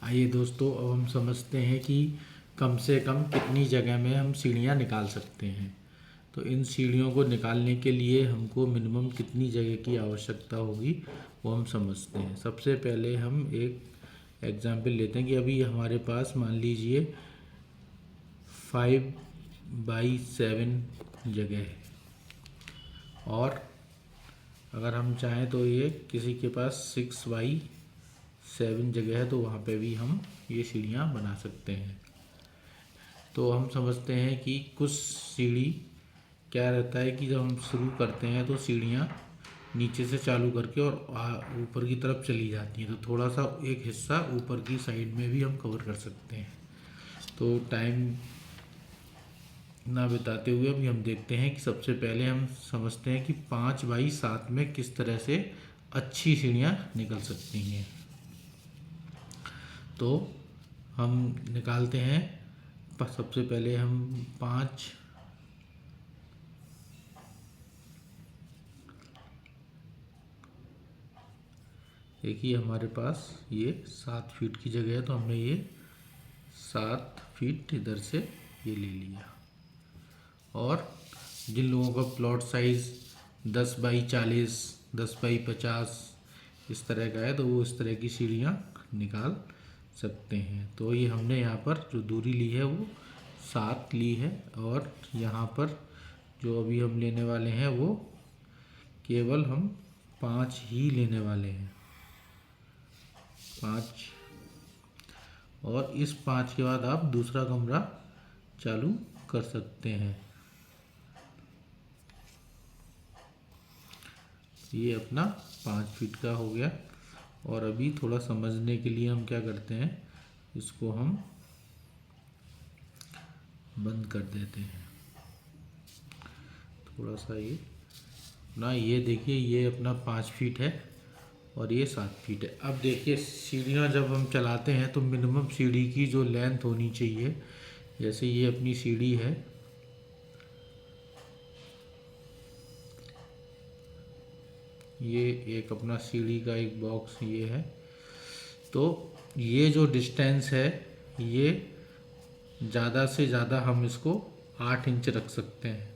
आइए दोस्तों, अब हम समझते हैं कि कम से कम कितनी जगह में हम सीढ़ियाँ निकाल सकते हैं। तो इन सीढ़ियों को निकालने के लिए हमको मिनिमम कितनी जगह की आवश्यकता होगी वो हम समझते हैं। सबसे पहले हम एक एग्जाम्पल लेते हैं कि अभी हमारे पास मान लीजिए 5/7 जगह है, और अगर हम चाहें तो ये किसी के पास 6/7 जगह है तो वहाँ पे भी हम ये सीढ़ियाँ बना सकते हैं। तो हम समझते हैं कि कुछ सीढ़ी क्या रहता है कि जब हम शुरू करते हैं तो सीढ़ियाँ नीचे से चालू करके और ऊपर की तरफ चली जाती हैं, तो थोड़ा सा एक हिस्सा ऊपर की साइड में भी हम कवर कर सकते हैं। तो टाइम ना बिताते हुए अभी हम देखते हैं कि सबसे पहले हम समझते हैं कि 5/7 में किस तरह से अच्छी सीढ़ियाँ निकल सकती हैं। तो हम निकालते हैं। सबसे पहले हम 5 देखिए हमारे पास ये 7 फीट की जगह है, तो हमने ये 7 फीट इधर से ये ले लिया। और जिन लोगों का प्लॉट साइज़ 10/40, 10/50 इस तरह का है तो वो इस तरह की सीढ़ियाँ निकाल सकते हैं। तो ये हमने यहाँ पर जो दूरी ली है वो 7 ली है, और यहाँ पर जो अभी हम लेने वाले हैं वो केवल हम 5 ही लेने वाले हैं, 5। और इस 5 के बाद आप दूसरा कमरा चालू कर सकते हैं। ये अपना 5 फीट का हो गया। और अभी थोड़ा समझने के लिए हम क्या करते हैं, इसको हम बंद कर देते हैं थोड़ा सा। ये ना, ये देखिए ये अपना 5 फीट है और ये 7 फीट है। अब देखिए सीढ़ियाँ जब हम चलाते हैं तो मिनिमम सीढ़ी की जो लेंथ होनी चाहिए, जैसे ये अपनी सीढ़ी है, ये एक अपना सीढ़ी का एक बॉक्स ये है, तो ये जो डिस्टेंस है ये ज़्यादा से ज़्यादा हम इसको 8 इंच रख सकते हैं।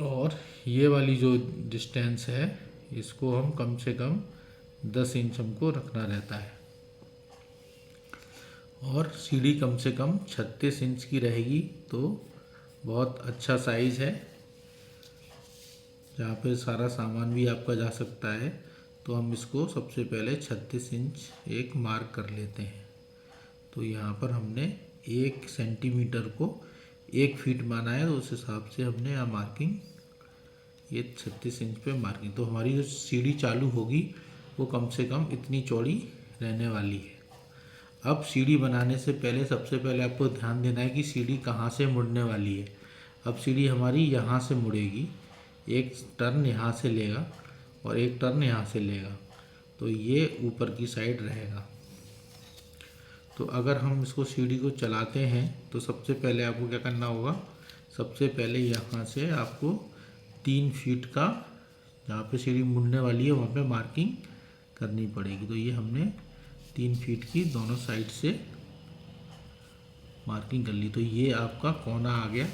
और ये वाली जो डिस्टेंस है इसको हम कम से कम 10 इंच हमको रखना रहता है। और सीढ़ी कम से कम 36 इंच की रहेगी, तो बहुत अच्छा साइज़ है, जहाँ पे सारा सामान भी आपका जा सकता है। तो हम इसको सबसे पहले 36 इंच एक मार्क कर लेते हैं। तो यहाँ पर हमने 1 सेंटीमीटर को 1 फीट माना है, तो उस हिसाब से हमने यहाँ मार्किंग ये 36 इंच पे मार्किंग। तो हमारी जो सीढ़ी चालू होगी वो कम से कम इतनी चौड़ी रहने वाली है। अब सीढ़ी बनाने से पहले सबसे पहले आपको ध्यान देना है कि सीढ़ी कहाँ से मुड़ने वाली है। अब सीढ़ी हमारी यहाँ से मुड़ेगी, एक टर्न यहाँ से लेगा और एक टर्न यहाँ से लेगा, तो ये ऊपर की साइड रहेगा। तो अगर हम इसको सीढ़ी को चलाते हैं तो सबसे पहले आपको क्या करना होगा, सबसे पहले यहाँ से आपको 3 फीट का, जहाँ पे सीढ़ी मुड़ने वाली है वहाँ पे मार्किंग करनी पड़ेगी। तो ये हमने 3 फीट की दोनों साइड से मार्किंग कर ली। तो ये आपका कोना आ गया,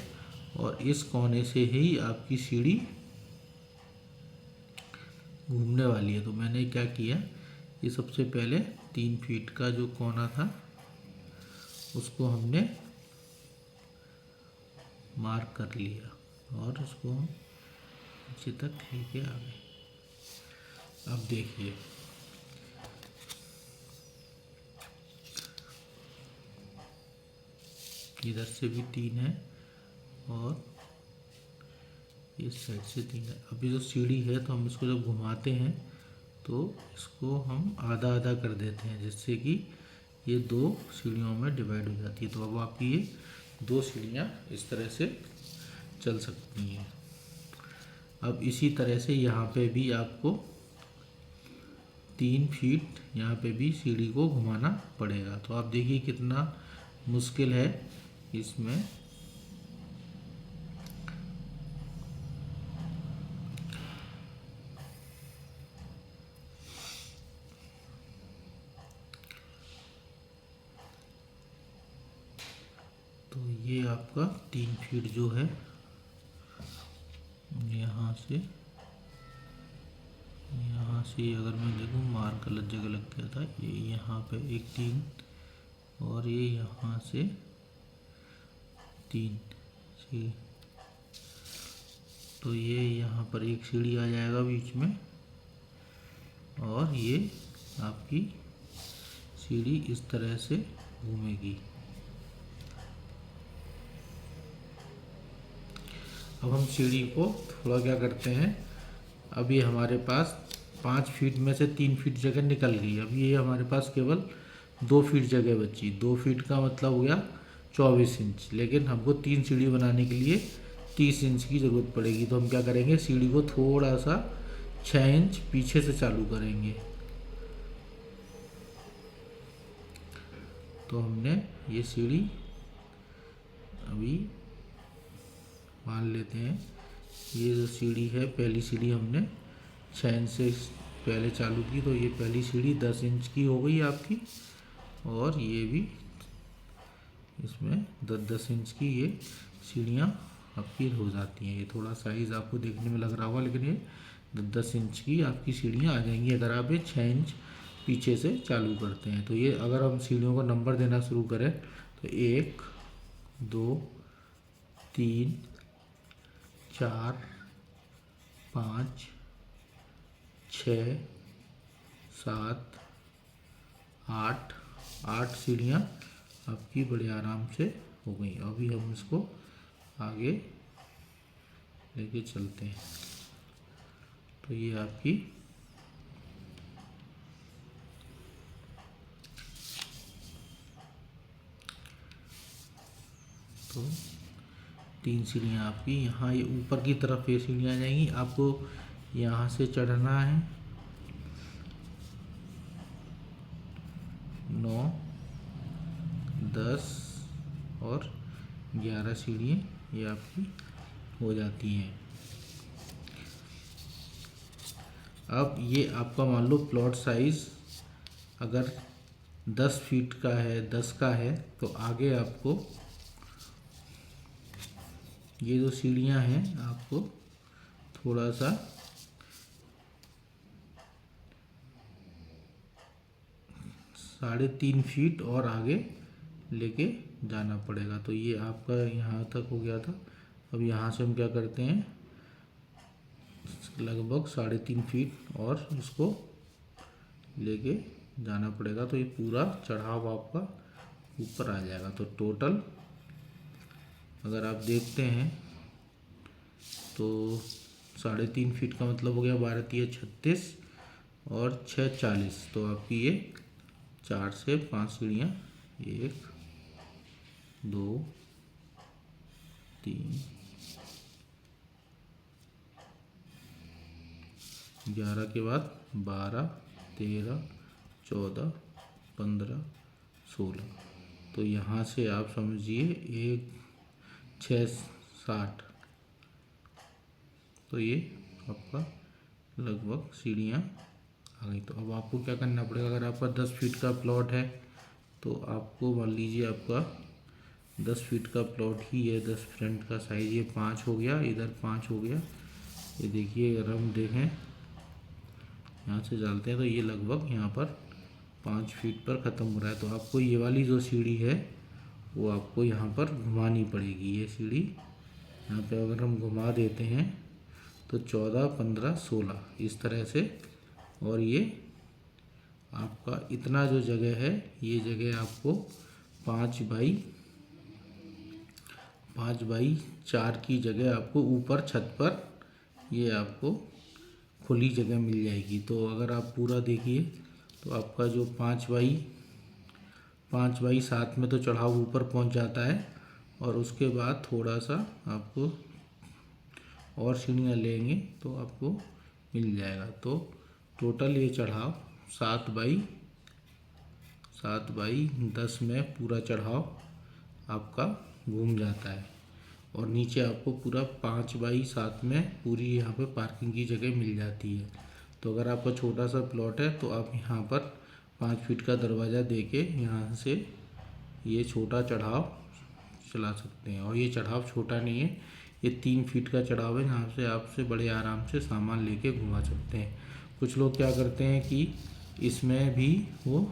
और इस कोने से ही आपकी सीढ़ी घूमने वाली है। तो मैंने क्या किया, ये सबसे पहले 3 फीट का जो कोना था उसको हमने मार्क कर लिया और उसको हम नीचे तक लेके आ गए। अब देखिए इधर से भी 3 है और इस साइड से 3 है। अभी जो सीढ़ी है तो हम इसको जब घुमाते हैं तो इसको हम आधा आधा कर देते हैं, जिससे कि ये 2 सीढ़ियों में डिवाइड हो जाती है। तो अब आपकी ये 2 सीढ़ियाँ इस तरह से चल सकती हैं। अब इसी तरह से यहाँ पे भी आपको 3 फीट यहाँ पे भी सीढ़ी को घुमाना पड़ेगा। तो आप देखिए कितना मुश्किल है इसमें। आपका 3 फीट जो है यहाँ से अगर मैं देखूँ मार्क अलग जगह लग गया था, ये यहाँ पे एक 3 और ये यहाँ से 3 तो ये यहाँ पर एक सीढ़ी आ जाएगा बीच में और ये आपकी सीढ़ी इस तरह से घूमेगी। अब हम सीढ़ी को थोड़ा क्या करते हैं, अब ये हमारे पास 5 फीट में से 3 फीट जगह निकल गई। अब ये हमारे पास केवल 2 फीट जगह बची। 2 फीट का मतलब हो गया 24 इंच, लेकिन हमको 3 सीढ़ी बनाने के लिए 30 इंच की ज़रूरत पड़ेगी। तो हम क्या करेंगे, सीढ़ी को थोड़ा सा 6 इंच पीछे से चालू करेंगे। तो हमने ये सीढ़ी अभी मान लेते हैं, ये जो सीढ़ी है पहली सीढ़ी हमने 6 इंच से पहले चालू की, तो ये पहली सीढ़ी 10 इंच की हो गई आपकी। और ये भी इसमें 10-10 इंच की ये सीढ़ियाँ आपकी हो जाती हैं। ये थोड़ा साइज़ आपको देखने में लग रहा होगा, लेकिन ये 10-10 इंच की आपकी सीढ़ियाँ आ जाएंगी अगर आप ये 6 इंच पीछे से चालू करते हैं। तो ये अगर हम सीढ़ियों को नंबर देना शुरू करें तो 1 2 3 4 5 6 7 8 सीढ़ियाँ आपकी बड़े आराम से हो गई। अभी हम इसको आगे लेके चलते हैं। तो ये आपकी तो 3 सीढ़ियाँ आपकी यहाँ ये ऊपर की तरफ ये सीढ़ियाँ आ जाएंगी। आपको यहाँ से चढ़ना है 9 10 और 11 सीढ़ियाँ ये आपकी हो जाती हैं। अब ये आपका मान लो प्लॉट साइज़ अगर 10 फीट का है, 10 का है, तो आगे आपको ये जो सीढ़ियाँ हैं आपको थोड़ा सा साढ़े 3 फीट और आगे लेके जाना पड़ेगा। तो ये आपका यहाँ तक हो गया था। अब यहाँ से हम क्या करते हैं, लगभग 3.5 फीट और इसको लेके जाना पड़ेगा। तो ये पूरा चढ़ाव आपका ऊपर आ जाएगा। तो टोटल अगर आप देखते हैं तो 3.5 फीट का मतलब हो गया 12 × 36 और 6 40। तो आपकी ये 4 से 5 सीढ़ियाँ 1 2 3 11 के बाद 12 13 14 15 16। तो यहाँ से आप समझिए 1 6 60। तो ये आपका लगभग सीढ़ियाँ आ गई। तो अब आपको क्या करना पड़ेगा, अगर आपका 10 फीट का प्लॉट है तो आपको मान लीजिए आपका 10 फीट का प्लॉट ही है, 10 फ्रंट का साइज़ ये 5 हो गया, इधर 5 हो गया। ये देखिए अगर हम देखें यहाँ से डालते हैं तो ये लगभग यहाँ पर 5 फीट पर ख़त्म हो रहा है। तो आपको ये वाली जो सीढ़ी है वो आपको यहाँ पर घुमानी पड़ेगी। ये सीढ़ी यहाँ पे अगर हम घुमा देते हैं तो 14 15 16 इस तरह से। और ये आपका इतना जो जगह है, ये जगह आपको 5 बाई 4 की जगह आपको ऊपर छत पर ये आपको खुली जगह मिल जाएगी। तो अगर आप पूरा देखिए तो आपका जो 5 बाई 7 में तो चढ़ाव ऊपर पहुंच जाता है, और उसके बाद थोड़ा सा आपको और सीढ़ियाँ लेंगे तो आपको मिल जाएगा। तो टोटल ये चढ़ाव 7 बाई 10 में पूरा चढ़ाव आपका घूम जाता है। और नीचे आपको पूरा 5 बाई 7 में पूरी यहाँ पे पार्किंग की जगह मिल जाती है। तो अगर आपका छोटा सा प्लॉट है तो आप यहाँ पर 5 फीट का दरवाज़ा देके यहाँ से ये छोटा चढ़ाव चला सकते हैं। और ये चढ़ाव छोटा नहीं है, ये 3 फीट का चढ़ाव है जहाँ से आप से बड़े आराम से सामान लेके घुमा सकते हैं। कुछ लोग क्या करते हैं कि इसमें भी वो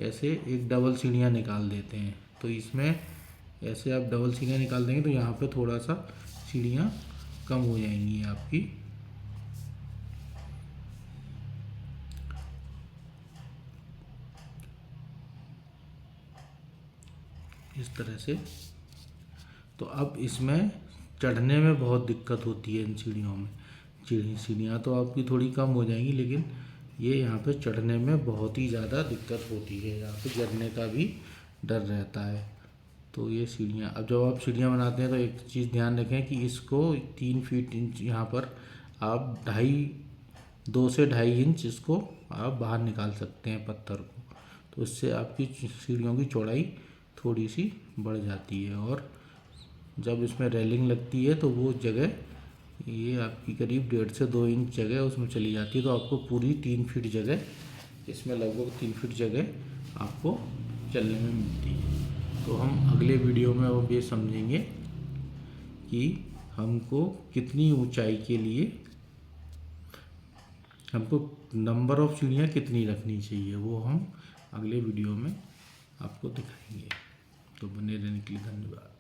ऐसे एक डबल सीढ़ियाँ निकाल देते हैं, तो इसमें ऐसे आप डबल सीढ़ियाँ निकाल देंगे तो यहाँ पे थोड़ा सा सीढ़ियाँ कम हो जाएंगी आपकी। इस तरह से। तो अब इसमें चढ़ने में बहुत दिक्कत होती है इन सीढ़ियों में। सीढ़ियाँ तो आपकी थोड़ी कम हो जाएंगी, लेकिन ये यहाँ पे चढ़ने में बहुत ही ज़्यादा दिक्कत होती है, यहाँ पे गिरने का भी डर रहता है। तो ये सीढ़ियाँ, अब जब आप सीढ़ियाँ बनाते हैं तो एक चीज़ ध्यान रखें कि इसको 3 फीट इंच यहाँ पर आप 2 से 2.5 इंच इसको आप बाहर निकाल सकते हैं पत्थर को, तो इससे आपकी सीढ़ियों की चौड़ाई थोड़ी सी बढ़ जाती है। और जब इसमें रेलिंग लगती है तो वो जगह ये आपकी करीब 1.5 से 2 इंच जगह उसमें चली जाती है, तो आपको पूरी 3 फीट जगह, इसमें लगभग 3 फीट जगह आपको चलने में मिलती है। तो हम अगले वीडियो में अब ये समझेंगे कि हमको कितनी ऊंचाई के लिए हमको नंबर ऑफ़ सीढ़ियाँ कितनी रखनी चाहिए, वो हम अगले वीडियो में आपको दिखाएंगे। तो बने रहने के लिए धन्यवाद।